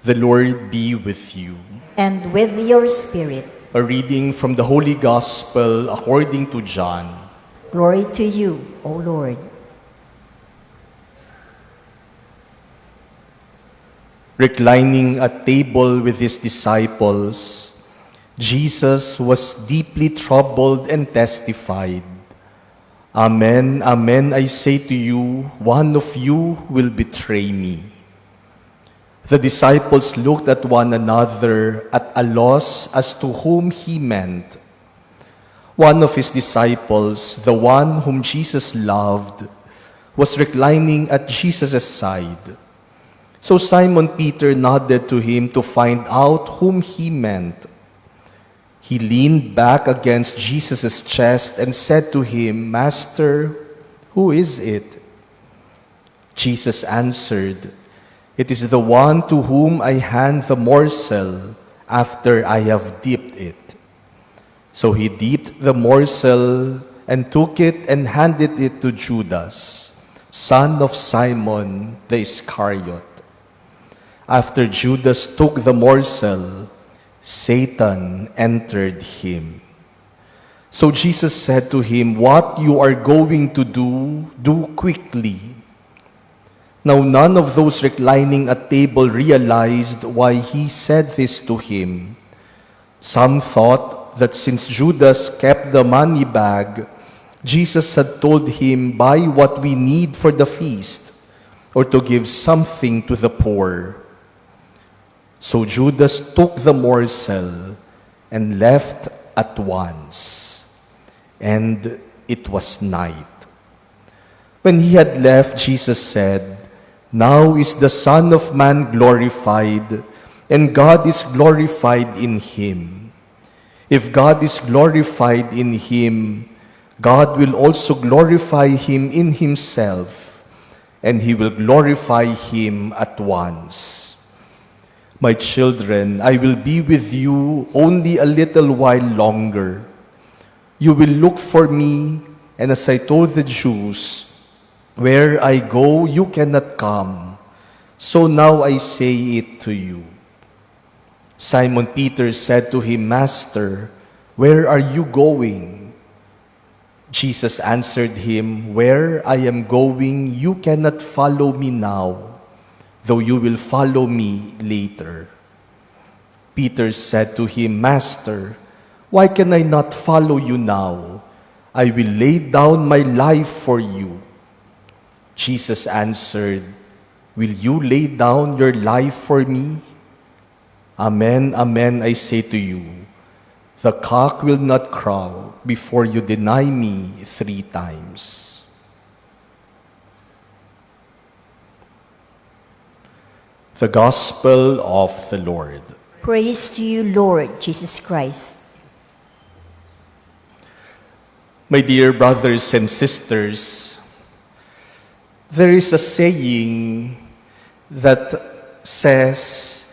The Lord be with you. And with your spirit. A reading from the Holy Gospel according to John. Glory to you, O Lord. Reclining at table with his disciples, Jesus was deeply troubled and testified, "Amen, amen, I say to you, one of you will betray me." The disciples looked at one another at a loss as to whom he meant. One of his disciples, the one whom Jesus loved, was reclining at Jesus' side. So Simon Peter nodded to him to find out whom he meant. He leaned back against Jesus' chest and said to him, "Master, who is it?" Jesus answered, "It is the one to whom I hand the morsel after I have dipped it." So he dipped the morsel and took it and handed it to Judas, son of Simon the Iscariot. After Judas took the morsel, Satan entered him. So Jesus said to him, "What you are going to do, do quickly." Now none of those reclining at table realized why he said this to him. Some thought that since Judas kept the money bag, Jesus had told him, "Buy what we need for the feast," or to give something to the poor. So Judas took the morsel and left at once. And it was night. When he had left, Jesus said, "Now is the Son of Man glorified, and God is glorified in him. If God is glorified in him, God will also glorify him in himself, and he will glorify him at once. My children, I will be with you only a little while longer. You will look for me, and as I told the Jews, where I go, you cannot come. So now I say it to you." Simon Peter said to him, "Master, where are you going?" Jesus answered him, "Where I am going, you cannot follow me now, though you will follow me later." Peter said to him, "Master, why can I not follow you now? I will lay down my life for you." Jesus answered, "Will you lay down your life for me? Amen, amen, I say to you, the cock will not crow before you deny me 3 times. The Gospel of the Lord. Praise to you, Lord Jesus Christ. My dear brothers and sisters, there is a saying that says,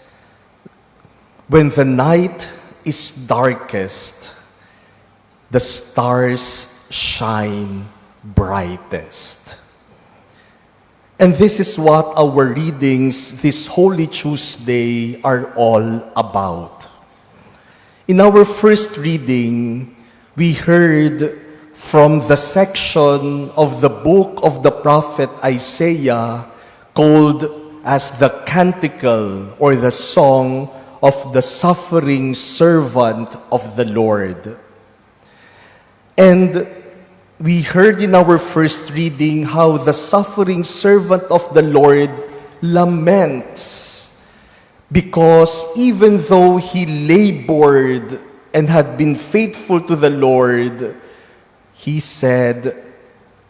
when the night is darkest, the stars shine brightest. And this is what our readings this Holy Tuesday are all about. In our first reading, we heard from the section of the book of the prophet Isaiah called as the Canticle or the Song of the Suffering Servant of the Lord. And we heard in our first reading how the suffering servant of the Lord laments because even though he labored and had been faithful to the Lord, he said,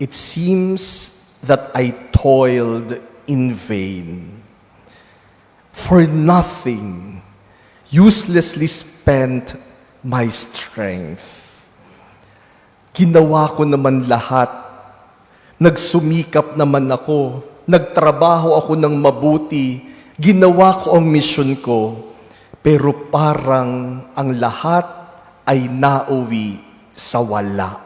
"It seems that I toiled in vain. For nothing, uselessly spent my strength. Ginawa ko naman lahat. Nagsumikap naman ako. Nagtrabaho ako ng mabuti. Ginawa ko ang misyon ko. Pero parang ang lahat ay nauwi sa wala."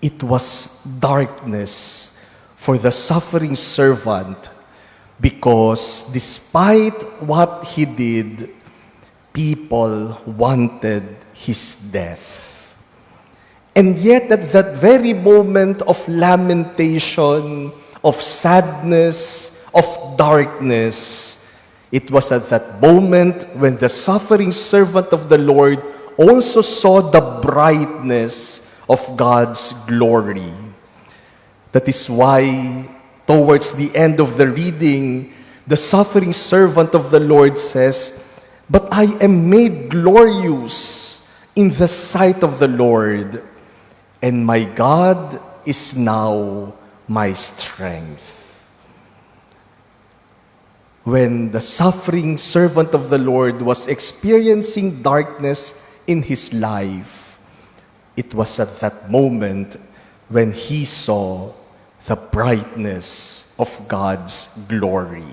It was darkness for the suffering servant because despite what he did, people wanted his death. And yet at that very moment of lamentation, of sadness, of darkness, it was at that moment when the suffering servant of the Lord also saw the brightness of God's glory. That is why, towards the end of the reading, the suffering servant of the Lord says, "But I am made glorious in the sight of the Lord, and my God is now my strength." When the suffering servant of the Lord was experiencing darkness in his life, it was at that moment when he saw the brightness of God's glory.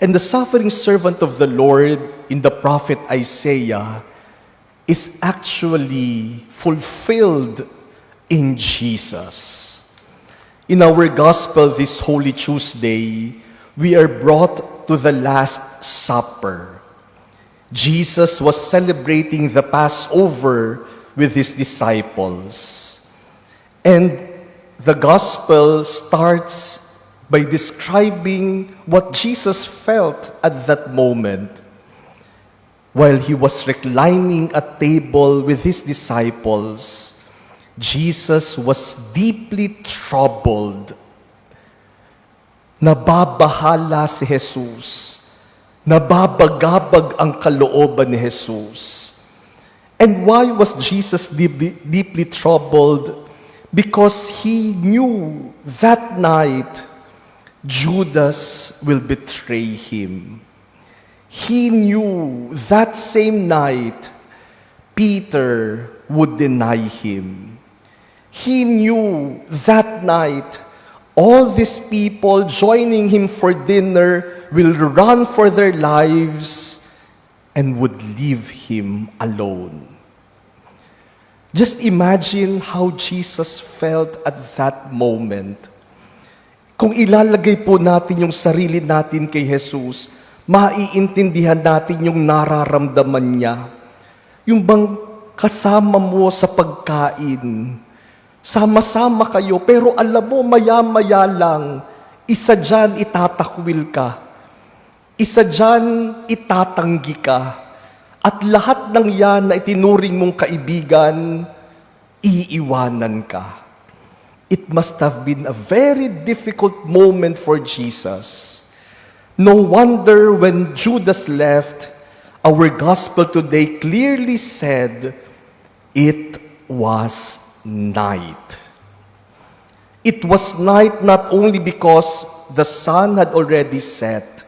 And the suffering servant of the Lord in the prophet Isaiah is actually fulfilled in Jesus. In our gospel this Holy Tuesday, we are brought to the Last Supper. Jesus was celebrating the Passover with his disciples. And the gospel starts by describing what Jesus felt at that moment. While he was reclining at table with his disciples, Jesus was deeply troubled. Nababahala si Jesus. Nababagabag ang kalooban ni Jesus. And why was Jesus deeply troubled? Because he knew that night Judas will betray him. He knew that same night Peter would deny him. He knew that night all these people joining him for dinner will run for their lives and would leave him alone. Just imagine how Jesus felt at that moment. Kung ilalagay po natin yung sarili natin kay Jesus, maiintindihan natin yung nararamdaman niya. Yung bang kasama mo sa pagkain, sama-sama kayo, pero alam mo, maya-maya lang, isa dyan itatakwil ka, isa dyan itatanggi ka, at lahat ng yan na itinuring mong kaibigan, iiwanan ka. It must have been a very difficult moment for Jesus. No wonder when Judas left, our gospel today clearly said, it was night. It was night not only because the sun had already set,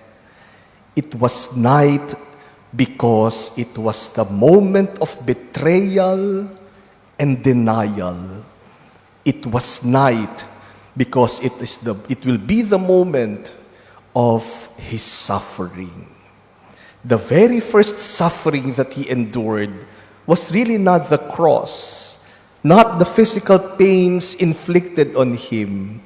it was night because it was the moment of betrayal and denial. It was night because it will be the moment of his suffering. The very first suffering that he endured was really not the cross, not the physical pains inflicted on him.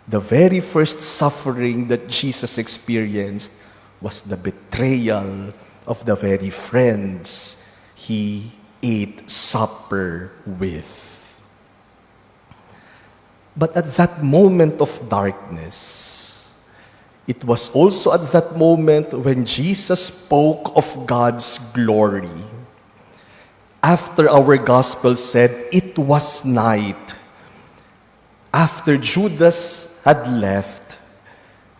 The very first suffering that Jesus experienced was the betrayal of the very friends he ate supper with. But at that moment of darkness, it was also at that moment when Jesus spoke of God's glory. After our gospel said, it was night. After Judas had left,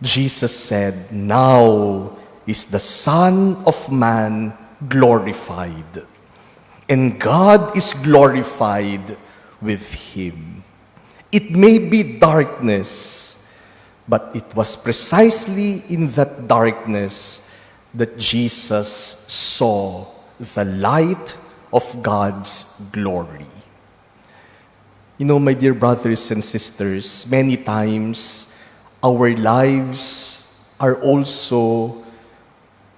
Jesus said, now is the Son of Man glorified, and God is glorified with him. It may be darkness, but it was precisely in that darkness that Jesus saw the light of God's glory. You know, my dear brothers and sisters, many times our lives are also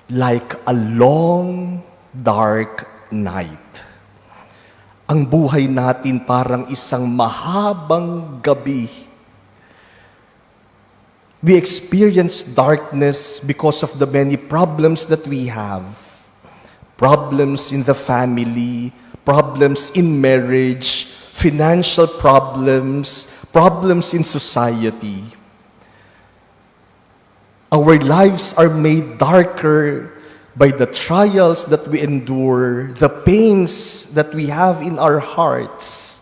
like a long, dark night. Ang buhay natin parang isang mahabang gabi. We experience darkness because of the many problems that we have. Problems in the family, problems in marriage, financial problems, problems in society. Our lives are made darker by the trials that we endure, the pains that we have in our hearts.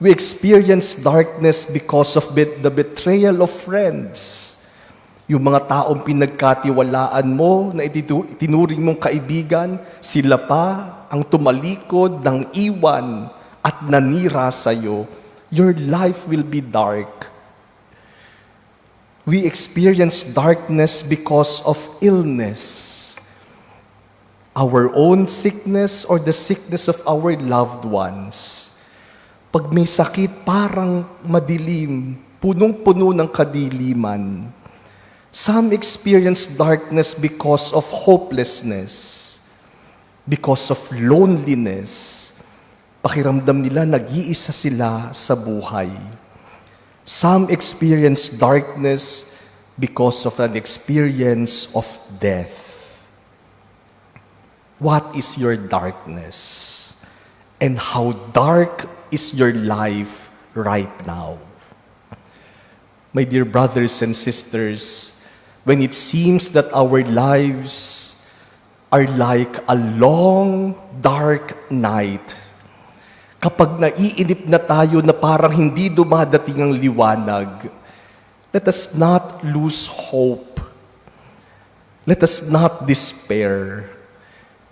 We experience darkness because of the betrayal of friends. Yung mga taong pinagkatiwalaan mo na itinuring mong kaibigan, sila pa ang tumalikod ng iwan at nanira sa'yo. Your life will be dark. We experience darkness because of illness. Our own sickness or the sickness of our loved ones. Pag may sakit, parang madilim, punong-puno ng kadiliman. Some experience darkness because of hopelessness, because of loneliness. Pakiramdam nila, nag-iisa sila sa buhay. Some experience darkness because of an experience of death. What is your darkness? And how dark is your life right now? My dear brothers and sisters, when it seems that our lives are like a long, dark night, kapag naiinip na tayo na parang hindi dumadating ang liwanag, let us not lose hope. Let us not despair.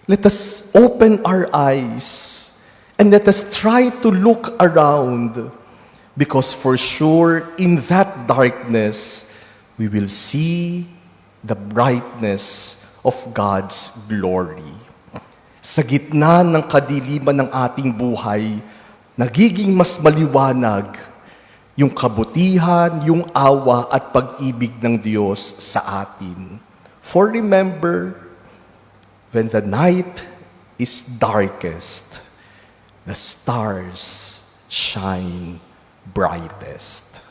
Let us open our eyes and let us try to look around, because for sure, in that darkness, we will see the brightness of God's glory. Sa gitna ng kadiliman ng ating buhay, nagiging mas maliwanag yung kabutihan, yung awa at pag-ibig ng Diyos sa atin. For remember, when the night is darkest, the stars shine brightest.